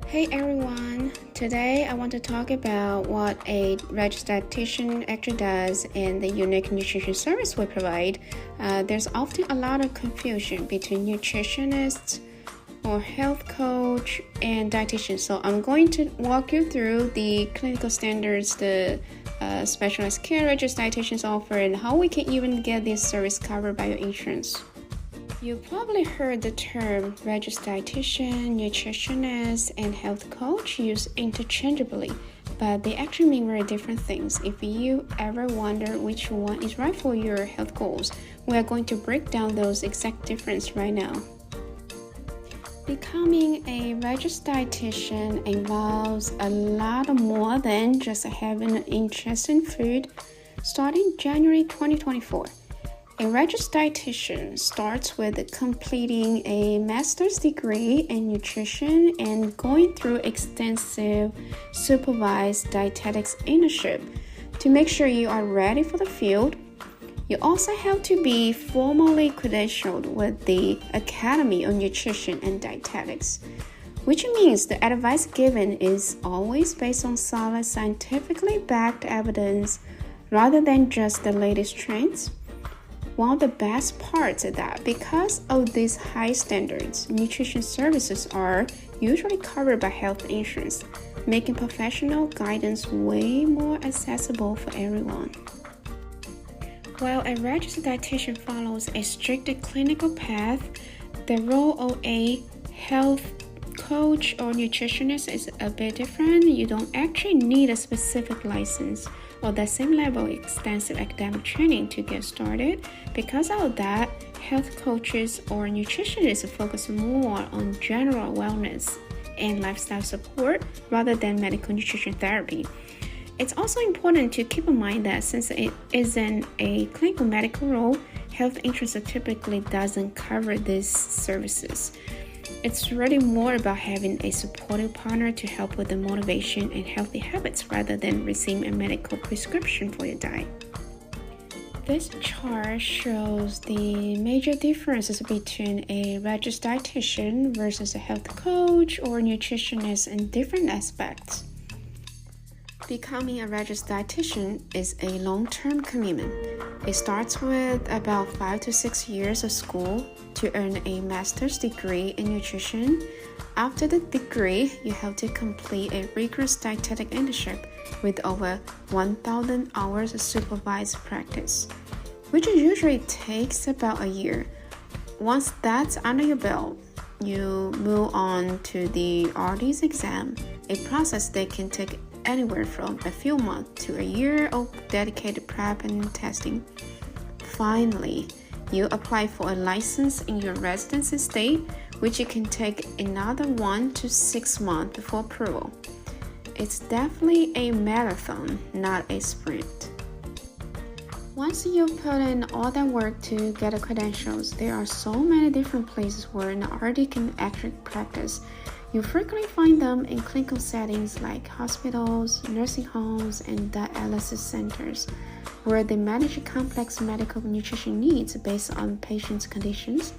Hey everyone, today I want to talk about what a registered dietitian actually does and the unique nutrition service we provide. There's often a lot of confusion between nutritionists or health coach and dietitian. So I'm going to walk you through the clinical standards, the specialized care registered dietitians offer, and how we can even get this service covered by your insurance. You probably heard the term registered dietitian, nutritionist, and health coach used interchangeably, but they actually mean very different things. If you ever wonder which one is right for your health goals, we are going to break down those exact differences right now. Becoming a registered dietitian involves a lot more than just having an interest in food. Starting January 2024. A registered dietitian starts with completing a master's degree in nutrition and going through extensive supervised dietetics internship to make sure you are ready for the field. You also have to be formally credentialed with the Academy of Nutrition and Dietetics, which means the advice given is always based on solid scientifically backed evidence rather than just the latest trends. One of the best parts is that because of these high standards, nutrition services are usually covered by health insurance, making professional guidance way more accessible for everyone. While a registered dietitian follows a strict clinical path, the role of a health coach or nutritionist is a bit different. You don't actually need a specific license or the same level of extensive academic training to get started. Because of that, health coaches or nutritionists focus more on general wellness and lifestyle support rather than medical nutrition therapy. It's also important to keep in mind that since it isn't a clinical medical role, health insurance typically doesn't cover these services. It's really more about having a supportive partner to help with the motivation and healthy habits rather than receiving a medical prescription for your diet. This chart shows the major differences between a registered dietitian versus a health coach or nutritionist in different aspects. Becoming a registered dietitian is a long-term commitment. It starts with about 5 to 6 years of school to earn a master's degree in nutrition. After the degree, you have to complete a rigorous dietetic internship with over 1,000 hours of supervised practice, which usually takes about a year. Once that's under your belt, you move on to the RD's exam, a process that can take anywhere from a few months to a year of dedicated prep and testing. Finally, you apply for a license in your residency state, which can take another 1 to 6 months before approval. It's definitely a marathon, not a sprint. Once you put in all that work to get the credentials, there are so many different places where an RD can actually practice. You frequently find them in clinical settings like hospitals, nursing homes, and dialysis centers, where they manage complex medical nutrition needs based on patients' conditions.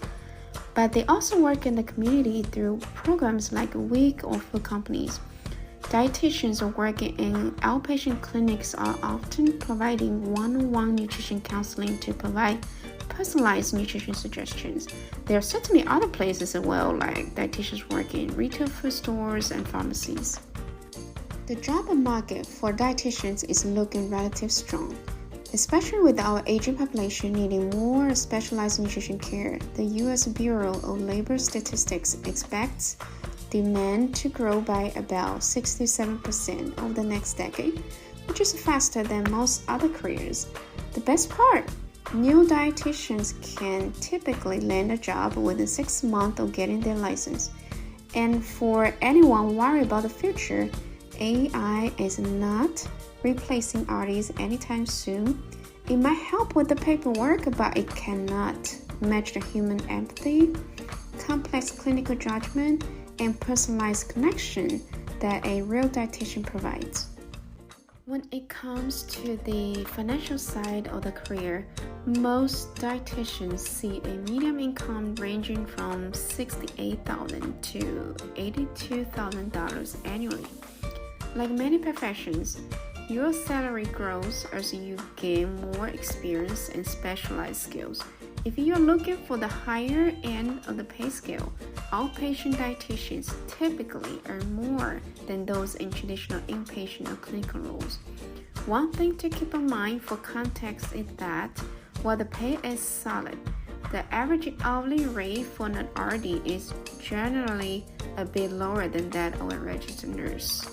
But they also work in the community through programs like WIC or food companies. Dietitians working in outpatient clinics are often providing one-on-one nutrition counseling to provide personalized nutrition suggestions. There are certainly other places as well, like dietitians work in retail food stores and pharmacies. The job market for dietitians is looking relatively strong, especially with our aging population needing more specialized nutrition care. The U.S. Bureau of Labor Statistics expects demand to grow by about 67% over the next decade, which is faster than most other careers. The best part, new dietitians can typically land a job within 6 months of getting their license. And for anyone worried about the future, AI is not replacing RDs anytime soon. It might help with the paperwork, but it cannot match the human empathy, complex clinical judgment, and personalized connection that a real dietitian provides. When it comes to the financial side of the career, most dietitians see a median income ranging from $68,000 to $82,000 annually. Like many professions, your salary grows as you gain more experience and specialized skills. If you are looking for the higher end of the pay scale, outpatient dietitians typically earn more than those in traditional inpatient or clinical roles. One thing to keep in mind for context is that while the pay is solid, the average hourly rate for an RD is generally a bit lower than that of a registered nurse.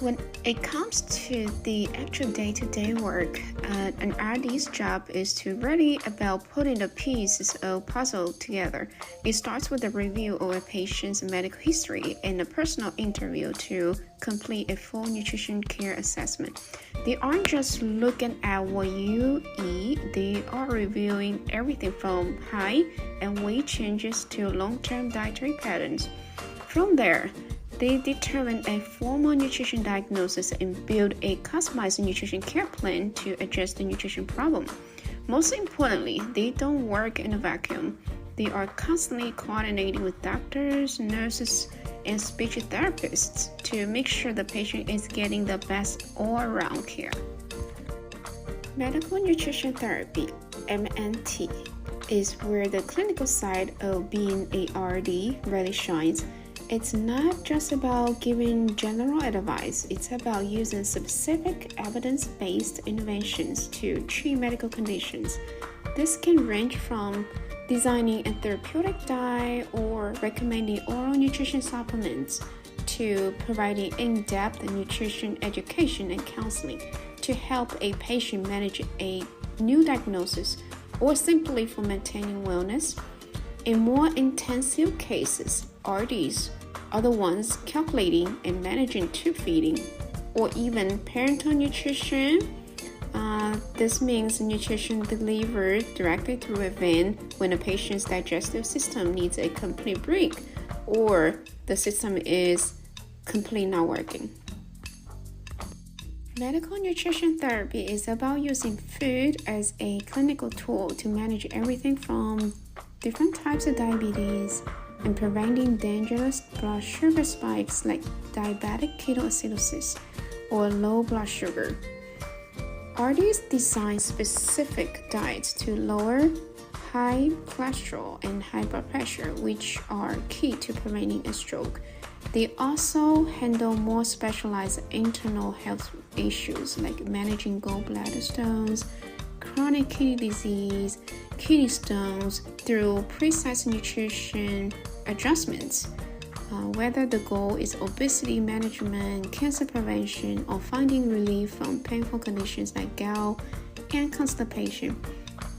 When it comes to the actual day-to-day work, an RD's job is to really about putting the pieces of puzzle together. It starts with a review of a patient's medical history and a personal interview to complete a full nutrition care assessment. They aren't just looking at what you eat, they are reviewing everything from height and weight changes to long-term dietary patterns. From there, they determine a formal nutrition diagnosis and build a customized nutrition care plan to address the nutrition problem. Most importantly, they don't work in a vacuum. They are constantly coordinating with doctors, nurses, and speech therapists to make sure the patient is getting the best all-around care. Medical nutrition therapy, MNT, is where the clinical side of being a RD really shines. It's not just about giving general advice, it's about using specific evidence-based interventions to treat medical conditions. This can range from designing a therapeutic diet or recommending oral nutrition supplements to providing in-depth nutrition education and counseling to help a patient manage a new diagnosis or simply for maintaining wellness. In more intensive cases, RDs are the ones calculating and managing tube feeding or even parenteral nutrition. This means nutrition delivered directly through a vein when a patient's digestive system needs a complete break or the system is completely not working. Medical nutrition therapy is about using food as a clinical tool to manage everything from different types of diabetes and preventing dangerous blood sugar spikes like diabetic ketoacidosis or low blood sugar. RDs design specific diets to lower high cholesterol and high blood pressure, which are key to preventing a stroke. They also handle more specialized internal health issues like managing gallbladder stones, chronic kidney disease, kidney stones through precise nutrition adjustments. Whether the goal is obesity management, cancer prevention, or finding relief from painful conditions like gout and constipation,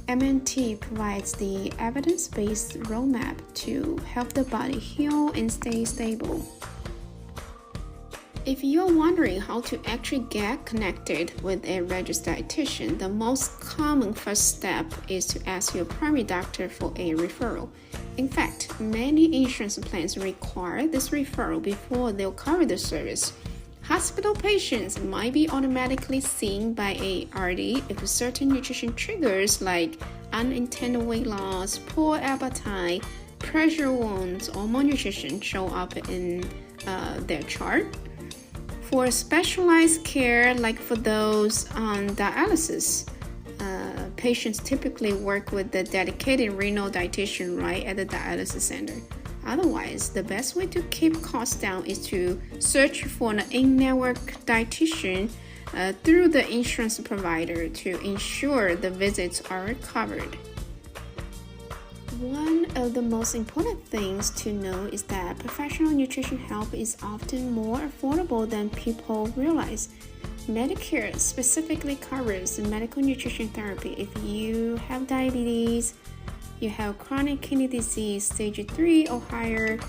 MNT provides the evidence-based roadmap to help the body heal and stay stable. If you're wondering how to actually get connected with a registered dietitian, the most common first step is to ask your primary doctor for a referral. In fact, many insurance plans require this referral before they'll cover the service. Hospital patients might be automatically seen by a RD if certain nutrition triggers like unintended weight loss, poor appetite, pressure wounds, or malnutrition show up in their chart. For specialized care, like for those on dialysis, patients typically work with the dedicated renal dietitian right at the dialysis center. Otherwise, the best way to keep costs down is to search for an in-network dietitian through the insurance provider to ensure the visits are covered. One of the most important things to know is that professional nutrition help is often more affordable than people realize. Medicare specifically covers medical nutrition therapy if you have diabetes, you have chronic kidney disease stage 3 or higher,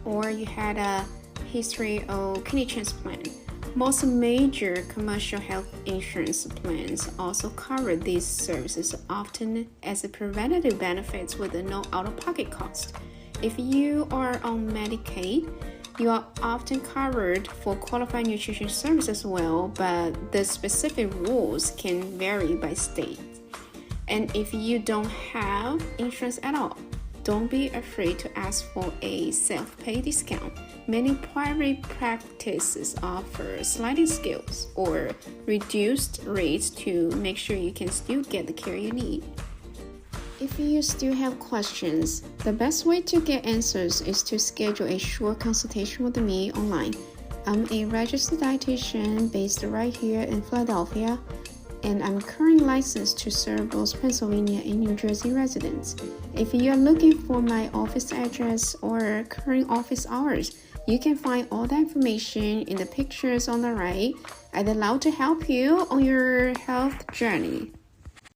or you had a history of kidney transplant. Most major commercial health insurance plans also cover these services, often as a preventative benefits with no out-of-pocket cost. If you are on Medicaid, You are often covered for qualified nutrition service as well, but the specific rules can vary by state. And if you don't have insurance at all, don't be afraid to ask for a self-pay discount. Many private practices offer sliding scales or reduced rates to make sure you can still get the care you need. If you still have questions, the best way to get answers is to schedule a short consultation with me online. I'm a registered dietitian based right here in Philadelphia, and I'm currently licensed to serve both Pennsylvania and New Jersey residents. If you are looking for my office address or current office hours, you can find all the information in the pictures on the right. I'd love to help you on your health journey.